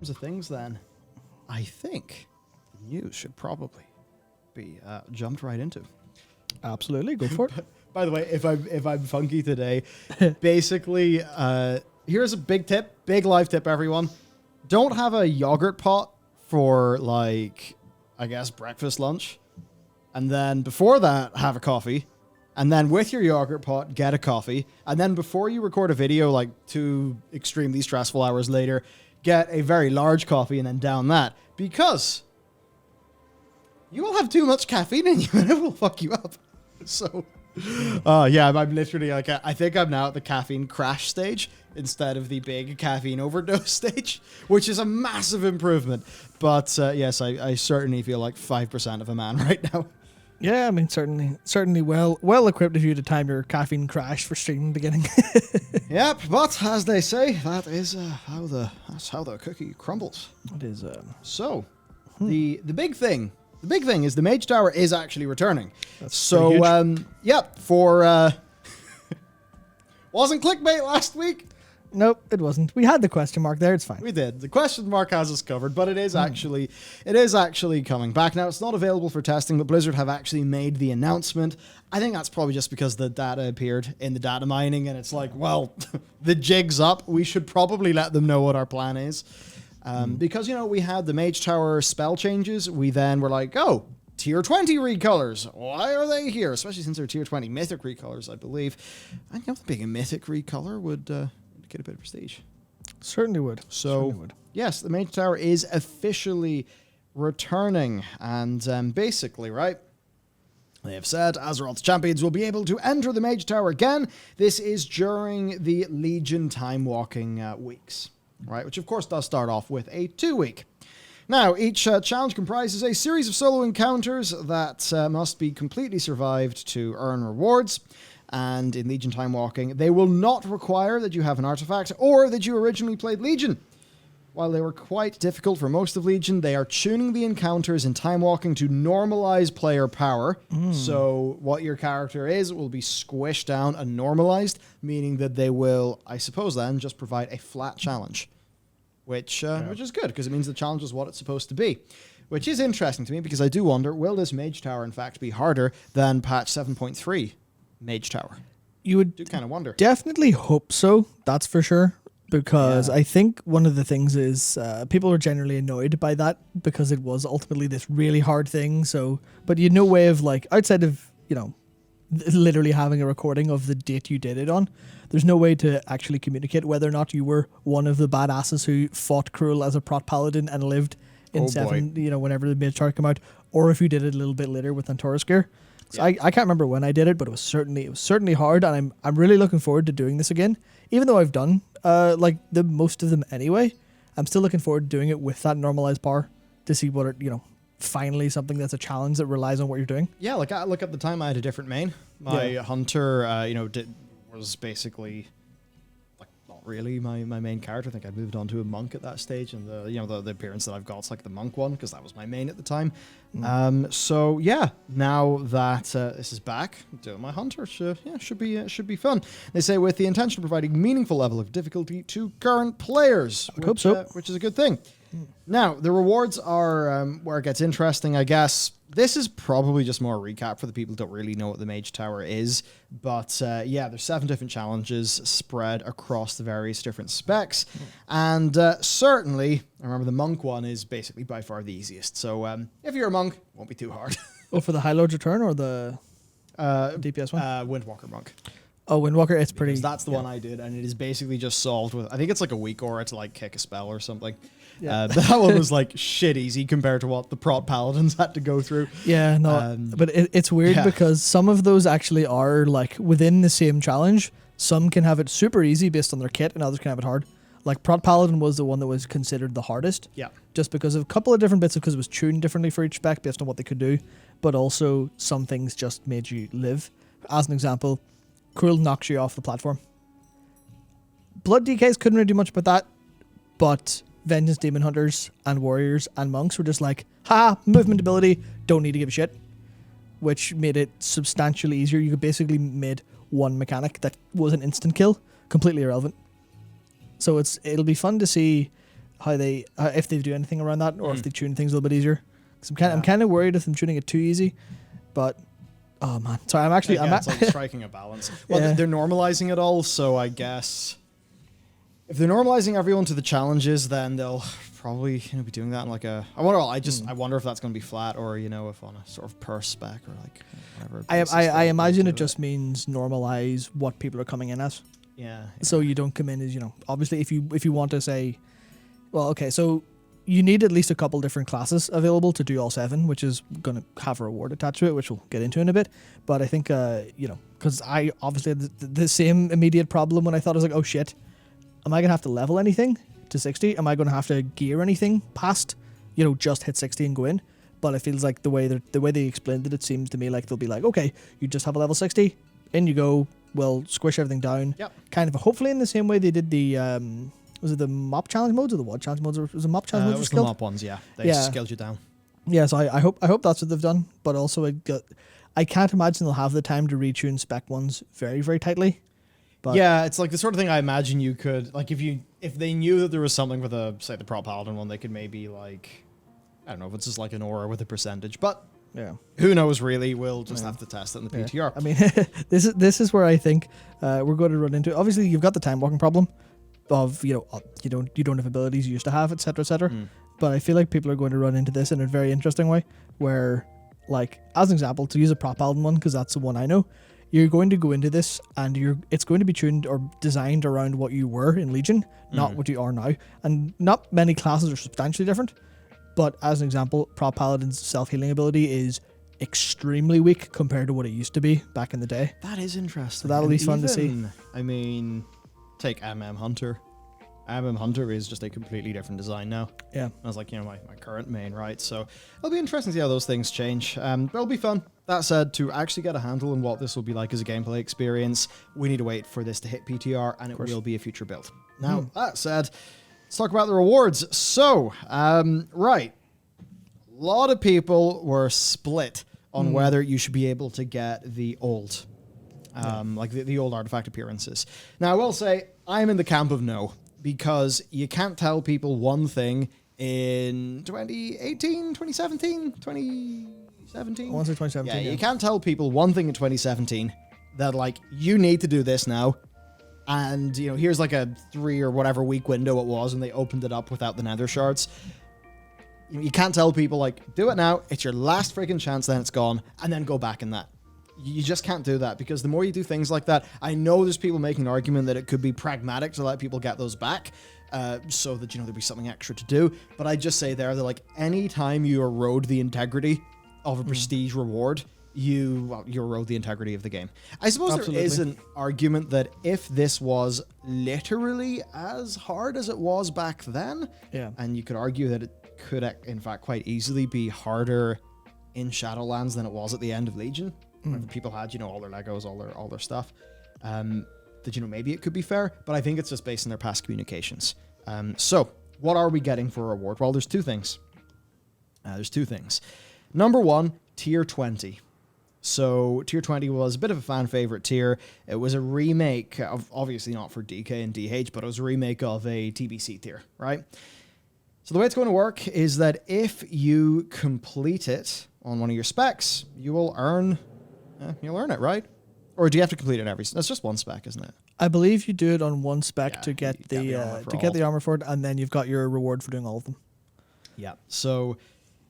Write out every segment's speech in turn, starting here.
terms of things, then, I think the news should probably be jumped right into. Absolutely, go for it. By the way, if I'm funky today, basically, here's a big tip, big life tip, everyone. Don't have a yogurt pot for, like, I guess, breakfast, lunch. And then before that, have a coffee. And then with your yogurt pot, get a coffee. And then before you record a video, like 2 extremely stressful hours later, get a very large coffee and then down that. Because you will have too much caffeine in you and it will fuck you up. So, yeah, I'm literally like, I think I'm now at the caffeine crash stage instead of the big caffeine overdose stage, which is a massive improvement. But yes, I certainly feel like 5% of a man right now. Yeah, I mean, certainly well equipped of you to time your caffeine crash for stream beginning. Yep, but as they say, that's how the cookie crumbles. It is. So, the big thing is the Mage Tower is actually returning. That's so, yep, for wasn't clickbait last week. Nope, it wasn't. We had the question mark there. It's fine. We did. The question mark has us covered, but it is actually coming back. Now, it's not available for testing, but Blizzard have actually made the announcement. I think that's probably just because the data appeared in the data mining, and it's like, well, the jig's up. We should probably let them know what our plan is. Because, we had the Mage Tower spell changes. We then were like, oh, tier 20 recolors. Why are they here? Especially since they're tier 20 mythic recolors, I believe. I think being a mythic recolor would get a bit of prestige. Certainly would. So, yes, the Mage Tower is officially returning. And basically, right, they have said Azeroth's champions will be able to enter the Mage Tower again. This is during the Legion time walking weeks, right? Which, of course, does start off with a 2-week. Now, each challenge comprises a series of solo encounters that must be completely survived to earn rewards. And in Legion Time Walking, they will not require that you have an artifact or that you originally played Legion. While they were quite difficult for most of Legion, they are tuning the encounters in Time Walking to normalize player power. So what your character is will be squished down and normalized, meaning that they will, I suppose then, just provide a flat challenge. Which is good, because it means the challenge is what it's supposed to be. Which is interesting to me, because I do wonder, will this Mage Tower in fact be harder than patch 7.3? Mage Tower. You would do kind of wonder. Definitely hope so. That's for sure. Because I think one of the things is people are generally annoyed by that because it was ultimately this really hard thing. So, but you no way of like outside of literally having a recording of the date you did it on. There's no way to actually communicate whether or not you were one of the badasses who fought Cruel as a prot paladin and lived in whenever the Mage Tower came out, or if you did it a little bit later with Antaurus gear. So I can't remember when I did it, but it was certainly hard, and I'm really looking forward to doing this again. Even though I've done the most of them anyway, I'm still looking forward to doing it with that normalized power to see what finally something that's a challenge that relies on what you're doing. Yeah, like at the time I had a different main. My hunter, was basically like not really my main character. I think I moved on to a monk at that stage, and the appearance that I've got is like the monk one because that was my main at the time. So yeah, now that this is back, doing my hunter should be fun. They say with the intention of providing meaningful level of difficulty to current players, I hope so. Which is a good thing. Now, the rewards are where it gets interesting, I guess. This is probably just more a recap for the people who don't really know what the Mage Tower is. But there's 7 different challenges spread across the various different specs. And certainly, I remember the monk one is basically by far the easiest. So if you're a monk, it won't be too hard. For the High Lord's Return or the DPS one? Windwalker monk. Oh, Windwalker, it's pretty... Because that's the one I did, and it is basically just solved with... I think it's like a weak aura to like kick a spell or something. Yeah. That one was like shit easy compared to what the prot paladins had to go through. Yeah, no, but it's weird because some of those actually are like within the same challenge. Some can have it super easy based on their kit, and others can have it hard. Like prot paladin was the one that was considered the hardest. Yeah. Just because of a couple of different bits, because it was tuned differently for each spec based on what they could do, but also some things just made you live. As an example, Cruel knocks you off the platform. Blood DKs couldn't really do much about that, but Vengeance Demon Hunters and Warriors and Monks were just like, movement ability, don't need to give a shit. Which made it substantially easier. You could basically made one mechanic that was an instant kill completely irrelevant. So it'll be fun to see how they if they do anything around that, or if they tune things a little bit easier. Because I'm kind of worried if I'm tuning it too easy, but oh man, sorry, it's like striking a balance. Well, they're normalizing it all, so I guess if they're normalizing everyone to the challenges, then they'll probably be doing that in like a. I wonder if that's going to be flat or if on a sort of per spec or like whatever. I imagine it just means normalize what people are coming in as. Yeah. So you don't come in as obviously if you want to say, well, okay, so you need at least a couple different classes available to do all 7, which is going to have a reward attached to it, which we'll get into in a bit. But I think, because I obviously had the same immediate problem when I thought, I was like, oh shit, am I going to have to level anything to 60? Am I going to have to gear anything past, just hit 60 and go in? But it feels like the way they explained it seems to me like they'll be like, okay, you just have a level 60, in you go, we'll squish everything down. Yep. Kind of hopefully in the same way they did the... was it the mop challenge modes or the WOD challenge modes? Or was it mop challenge modes? It was the mop ones, yeah. They scaled you down. Yeah, so I hope that's what they've done. But also, I can't imagine they'll have the time to retune spec ones very, very tightly. But yeah, it's like the sort of thing I imagine you could like if they knew that there was something with say the prop paladin one, they could maybe like I don't know if it's just like an aura with a percentage, but yeah, who knows really? We'll just have to test it in the PTR. Yeah. I mean, this is where I think we're going to run into. Obviously, you've got the time walking problem. Of you don't have abilities you used to have, etc., etc. But I feel like people are going to run into this in a very interesting way, where, like, as an example, to use a prop paladin one because that's the one I know, you're going to go into this and it's going to be tuned or designed around what you were in Legion, not what you are now, and not many classes are substantially different. But as an example, prop paladin's self-healing ability is extremely weak compared to what it used to be back in the day. That is interesting. So that'll be fun to see. I mean, take Hunter. Hunter is just a completely different design now. Yeah. I was like, my current main, right? So it'll be interesting to see how those things change. But it'll be fun. That said, to actually get a handle on what this will be like as a gameplay experience, we need to wait for this to hit PTR, and it will be a future build. Now, that said, let's talk about the rewards. So, right. A lot of people were split on whether you should be able to get the old like the old artifact appearances. Now, I will say, I'm in the camp of no, because you can't tell people one thing in 2018, 2017, 2017? I want to say 2017. Yeah, you can't tell people one thing in 2017 that, like, you need to do this now, and, here's like a 3 or whatever week window it was, and they opened it up without the nether shards. You can't tell people, like, do it now, it's your last freaking chance, then it's gone, and then go back in that. You just can't do that, because the more you do things like that, I know there's people making an argument that it could be pragmatic to let people get those back, so that, there'd be something extra to do. But I just say there that, like, any time you erode the integrity of a prestige reward, you erode the integrity of the game. I suppose there is an argument that if this was literally as hard as it was back then, and you could argue that it could, in fact, quite easily be harder in Shadowlands than it was at the end of Legion. Whenever people had, all their Legos, all their stuff, that, maybe it could be fair, but I think it's just based on their past communications. So, what are we getting for a reward? Well, there's two things. Number one, Tier 20. So, Tier 20 was a bit of a fan favorite tier. It was a remake of, obviously not for DK and DH, but it was a remake of a TBC tier, right? So, the way it's going to work is that if you complete it on one of your specs, you will earn... you'll earn it, right? Or do you have to complete it every... That's just one spec, isn't it? I believe you do it on one spec to get the armor for it, and then you've got your reward for doing all of them. Yeah. So,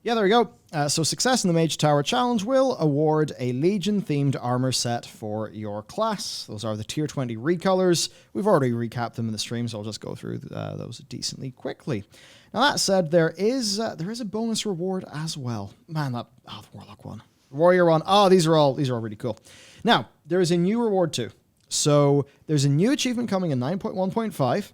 there we go. So success in the Mage Tower challenge will award a Legion-themed armor set for your class. Those are the Tier 20 recolors. We've already recapped them in the stream, so I'll just go through those decently quickly. Now, that said, there is a bonus reward as well. Man, the Warlock one. Warrior one. These are all really cool. Now, there is a new reward too. So there's a new achievement coming in 9.1.5.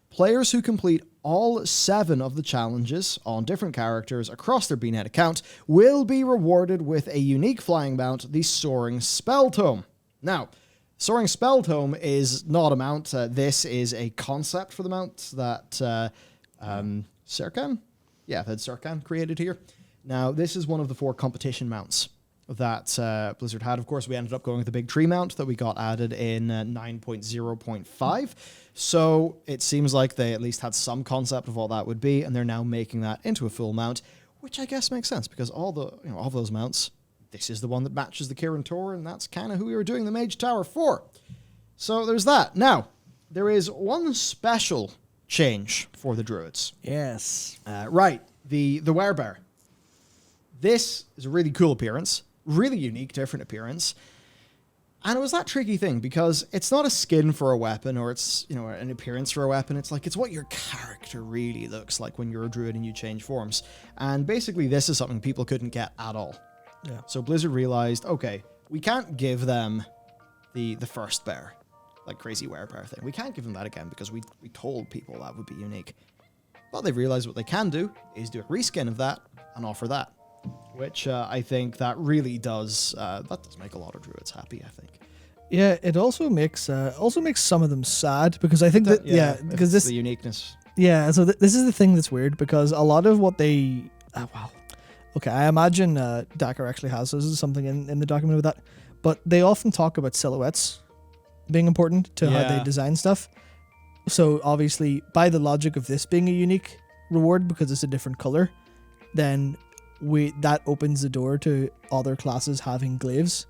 Players who complete all 7 of the challenges on different characters across their BNet account will be rewarded with a unique flying mount, the Soaring Spell Tome. Now, Soaring Spell Tome is not a mount. This is a concept for the mount that Serkan? Yeah, that Serkan created here. Now, this is one of the 4 competition mounts that Blizzard had. Of course, we ended up going with the big tree mount that we got added in 9.0.5. So it seems like they at least had some concept of what that would be, and they're now making that into a full mount, which I guess makes sense because all of those mounts, this is the one that matches the Kirin Tor, and that's kind of who we were doing the Mage Tower for. So there's that. Now, there is one special change for the druids. Yes. Right, the werebear. This is a really cool appearance, really unique, different appearance. And it was that tricky thing because it's not a skin for a weapon or it's, an appearance for a weapon. It's what your character really looks like when you're a druid and you change forms. And basically this is something people couldn't get at all. Yeah. So Blizzard realized, okay, we can't give them the first bear, like crazy werebear thing. We can't give them that again because we told people that would be unique. But they realized what they can do is do a reskin of that and offer that. Which I think that really does make a lot of druids happy, I think. Yeah, it also makes some of them sad because I think because this the uniqueness. Yeah, so this is the thing that's weird because a lot of what they okay, I imagine Dakar actually has something in the document with that, but they often talk about silhouettes being important to how they design stuff. So obviously, by the logic of this being a unique reward because it's a different color, then that opens the door to other classes having glaives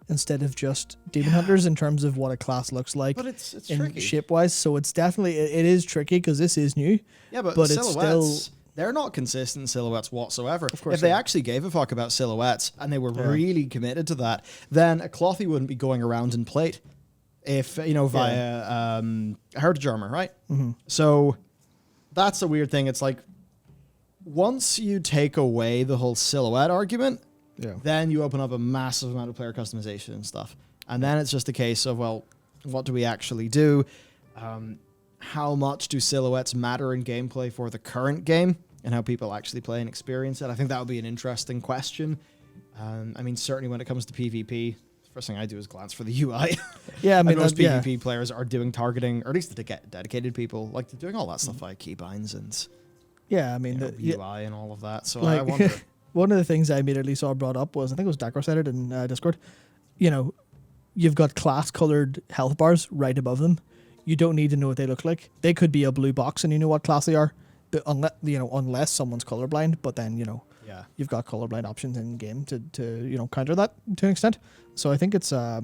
instead of just demon hunters in terms of what a class looks like. But it's in tricky shape wise. So it's definitely it is tricky because this is new. Yeah, but it's still they're not consistent silhouettes whatsoever. Of course, if they actually gave a fuck about silhouettes and they were really committed to that, then a clothy wouldn't be going around in plate. If via heritage armor, right? Mm-hmm. So that's a weird thing. It's like, once you take away the whole silhouette argument, then you open up a massive amount of player customization and stuff. And then it's just a case of, well, what do we actually do? How much do silhouettes matter in gameplay for the current game and how people actually play and experience it? I think that would be an interesting question. Certainly when it comes to PvP, the first thing I do is glance for the UI. Yeah, most PvP players are doing targeting, or at least the dedicated people, like they're doing all that stuff via keybinds and... Yeah, the UI and all of that. So like, I wonder. One of the things I immediately saw brought up was, I think it was Dakar said it in Discord, you've got class-colored health bars right above them. You don't need to know what they look like. They could be a blue box and you know what class they are, but unless someone's colorblind, but then, you've got colorblind options in game to counter that to an extent. So I think it's, I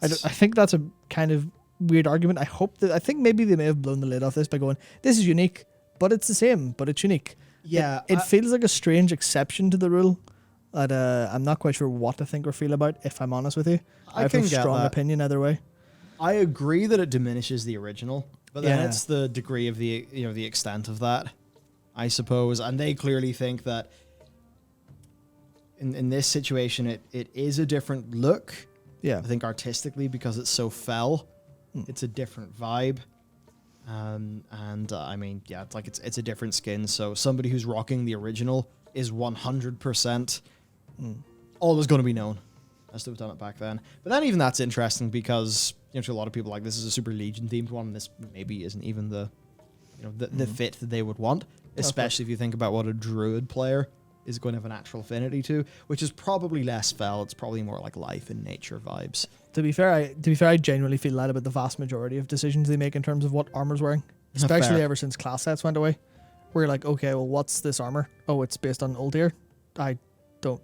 think that's a kind of weird argument. I think maybe they may have blown the lid off this by going, this is unique, but it's the same, but it's unique. Yeah. It feels like a strange exception to the rule that I'm not quite sure what to think or feel about, if I'm honest with you. I have a strong opinion either way. I agree that it diminishes the original, but then it's the degree of the extent of that, I suppose. And they clearly think that in this situation, it is a different look. Yeah. I think artistically, because it's so fell, it's a different vibe. It's a different skin. So somebody who's rocking the original is 100% always going to be known as to have done it back then. But then even that's interesting because to a lot of people, like, this is a super Legion themed one, and this maybe isn't even the fit that they would want, especially if you think about what a druid player is going to have a natural affinity to, which is probably less fell. It's probably more like life and nature vibes. To be fair, I genuinely feel that about the vast majority of decisions they make in terms of what armor's wearing, especially ever since class sets went away. Where you're like, okay, well, what's this armor? Oh, it's based on Uldir. I don't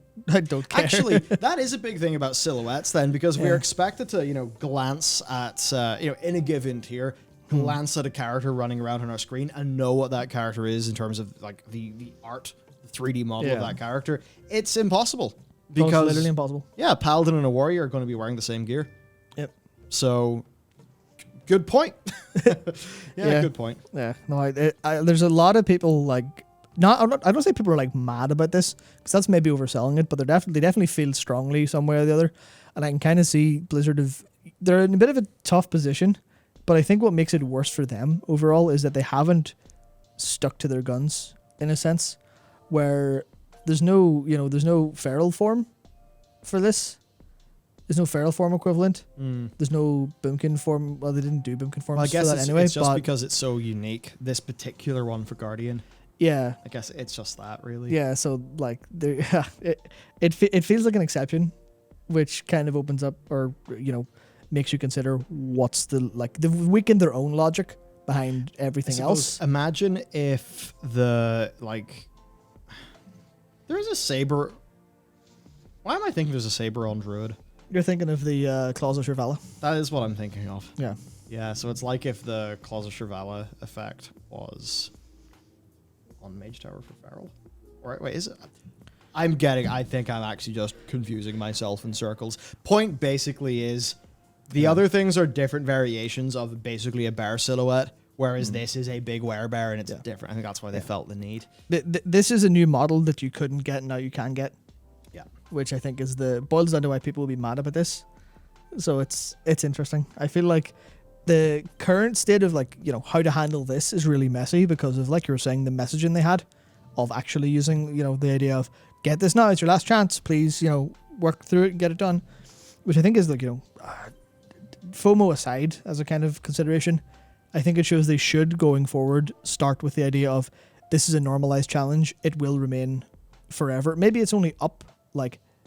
care. Actually, that is a big thing about silhouettes then, because we're expected to, glance at, in a given tier, glance at a character running around on our screen and know what that character is in terms of like the art, the 3D model of that character. It's impossible. Because it's literally impossible. Yeah, a paladin and a warrior are going to be wearing the same gear. Yep. So, good point. Good point. Yeah. No, there's a lot of people like. I don't say people are like mad about this because that's maybe overselling it, but they definitely feel strongly some way or the other, and I can kind of see Blizzard they're in a bit of a tough position, but I think what makes it worse for them overall is that they haven't stuck to their guns in a sense, where there's no feral form for this. There's no feral form equivalent. There's no boomkin form. Well, they didn't do boomkin forms I guess for that anyway. It's just because it's so unique. This particular one for Guardian Yeah. I guess it's just that, really. Yeah, so like it feels like an exception, which kind of opens up or makes you consider what's they've weakened their own logic behind everything else. Imagine if there's a saber. Why am I thinking there's a saber on druid? You're thinking of the Claws of Shrivala. That is what I'm thinking of. Yeah. Yeah, so it's like if the Claws of Shrivala effect was on Mage Tower for Feral. Or wait, is it? I think I'm actually just confusing myself in circles. Point basically is the other things are different variations of basically a bear silhouette, whereas this is a big werebear and it's different. I think that's why they felt the need. This is a new model that you couldn't get and now you can get. Yeah. Which I think boils down to why people will be mad about this. So it's interesting. I feel like the current state of how to handle this is really messy because of, like you were saying, the messaging they had of actually using, the idea of get this now, it's your last chance, please, work through it and get it done. Which I think is FOMO aside as a kind of consideration, I think it shows they should, going forward, start with the idea of this is a normalized challenge. It will remain forever. Maybe it's only up,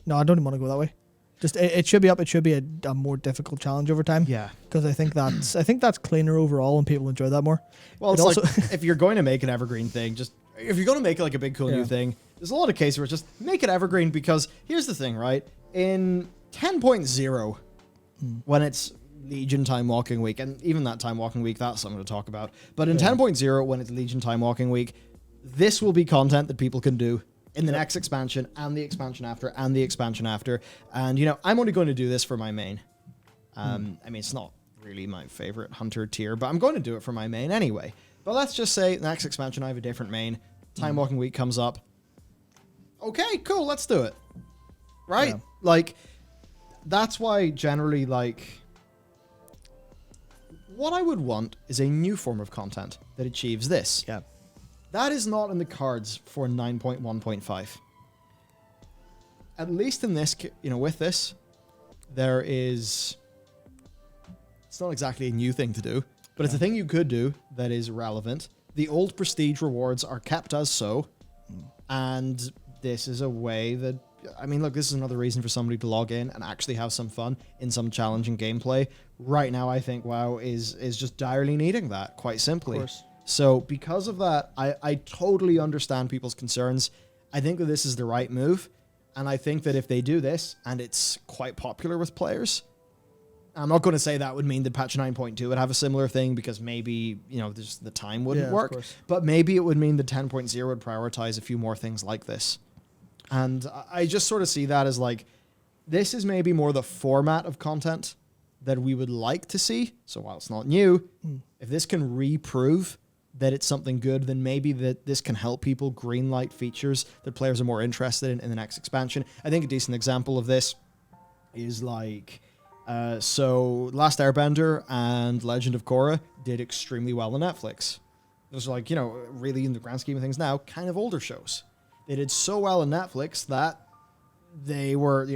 no, I don't even want to go that way. Just it should be up. It should be a more difficult challenge over time. Yeah, because I think that's cleaner overall, and people enjoy that more. Well, it's also, like if you're going to make an evergreen thing, if you're going to make it like a big cool new thing, there's a lot of cases where just make it evergreen because here's the thing, right? In 10.0, when it's Legion Time Walking Week, and even that Time Walking Week, that's something to talk about. But in 10.0, when it's Legion Time Walking Week, this will be content that people can do in the next expansion and the expansion after and the expansion after. And, I'm only going to do this for my main. I mean, it's not really my favorite hunter tier, but I'm going to do it for my main anyway. But let's just say the next expansion, I have a different main. Time Walking Week comes up. Okay, cool, let's do it. Right? Yeah. That's why generally, what I would want is a new form of content that achieves this. Yeah. That is not in the cards for 9.1.5. At least in this, with this, there is... It's not exactly a new thing to do, but it's a thing you could do that is relevant. The old prestige rewards are kept as so, and this is a way that... I mean, look, this is another reason for somebody to log in and actually have some fun in some challenging gameplay. Right now, I think WoW is just direly needing that, quite simply. Of course. So because of that, I totally understand people's concerns. I think that this is the right move. And I think that if they do this, and it's quite popular with players, I'm not going to say that would mean that patch 9.2 would have a similar thing because maybe, just the time wouldn't work. But maybe it would mean that 10.0 would prioritize a few more things like this. And I just sort of see that as this is maybe more the format of content that we would like to see. So while it's not new, if this can reprove that it's something good, then maybe that this can help people greenlight features that players are more interested in the next expansion. I think a decent example of this is so Last Airbender and Legend of Korra did extremely well on Netflix. Those are really in the grand scheme of things now, kind of older shows. They did so well on Netflix that they were,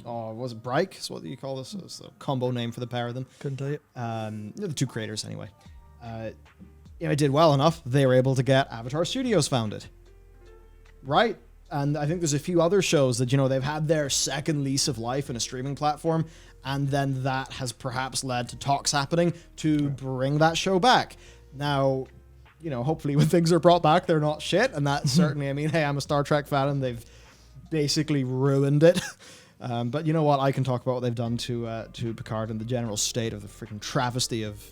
was it Bryke? Is what you call this? It's the combo name for the pair of them. Couldn't tell you. The two creators anyway. It did well enough. They were able to get Avatar Studios founded. Right? And I think there's a few other shows that, they've had their second lease of life in a streaming platform, and then that has perhaps led to talks happening to bring that show back. Now, hopefully when things are brought back, they're not shit, and that certainly, hey, I'm a Star Trek fan, and they've basically ruined it. But you know what? I can talk about what they've done to Picard and the general state of the freaking travesty of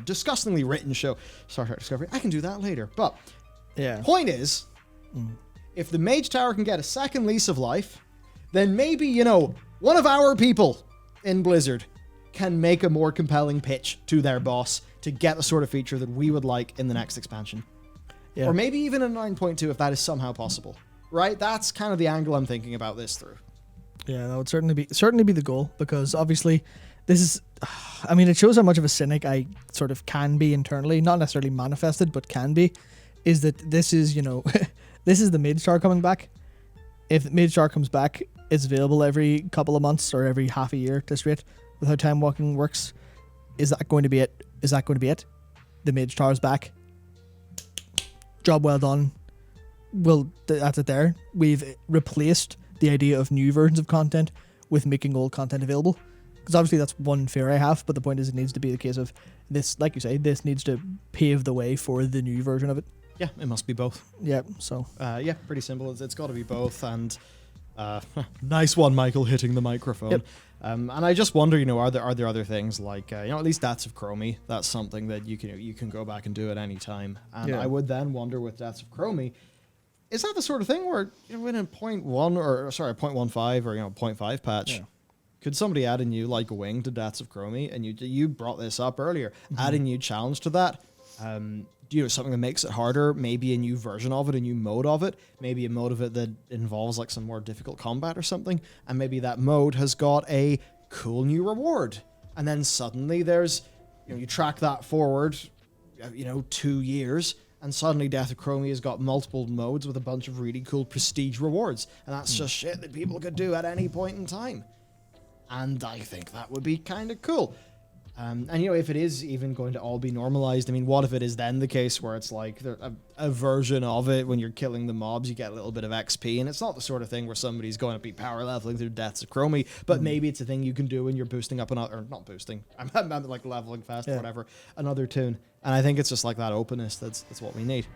disgustingly written show, Star Trek Discovery. I can do that later. But point is, if the Mage Tower can get a second lease of life, then maybe, one of our people in Blizzard can make a more compelling pitch to their boss to get the sort of feature that we would like in the next expansion. Yeah. Or maybe even in 9.2 if that is somehow possible. Right? That's kind of the angle I'm thinking about this through. Yeah, that would certainly be the goal, because obviously this is, it shows how much of a cynic I sort of can be internally, not necessarily manifested, but can be, is that this is, this is the Mage Tower coming back. If Mage Tower comes back, it's available every couple of months or every half a year at this rate with how time walking works. Is that going to be it? The Mage Tower's back. job well done. That's it there. We've replaced the idea of new versions of content with making old content available. Because obviously that's one fear I have, but the point is it needs to be the case of this, like you say, this needs to pave the way for the new version of it. Yeah, it must be both. Yeah, so. Yeah, pretty simple. It's got to be both. And nice one, Michael, hitting the microphone. Yep. And I just wonder, are there other things like, at least Deaths of Chromie. That's something that you can go back and do at any time. And I would then wonder with Deaths of Chromie, is that the sort of thing where, in a 0.15 or 0.5 patch, could somebody add a new like wing to Deaths of Chromie? And you brought this up earlier, add a new challenge to that. Something that makes it harder, maybe a new version of it, a new mode of it, maybe a mode of it that involves like some more difficult combat or something, and maybe that mode has got a cool new reward. And then suddenly there's, you track that forward, 2 years, and suddenly Death of Chromie has got multiple modes with a bunch of really cool prestige rewards. And that's just shit that people could do at any point in time. And I think that would be kind of cool. And if it is even going to all be normalized, I mean, what if it is then the case where it's like a version of it when you're killing the mobs, you get a little bit of XP, and it's not the sort of thing where somebody's going to be power leveling through Deaths of Chromie, but maybe it's a thing you can do when you're boosting up another, or not boosting, I'm like leveling fast or whatever, another tune. And I think it's just like that openness that's what we need.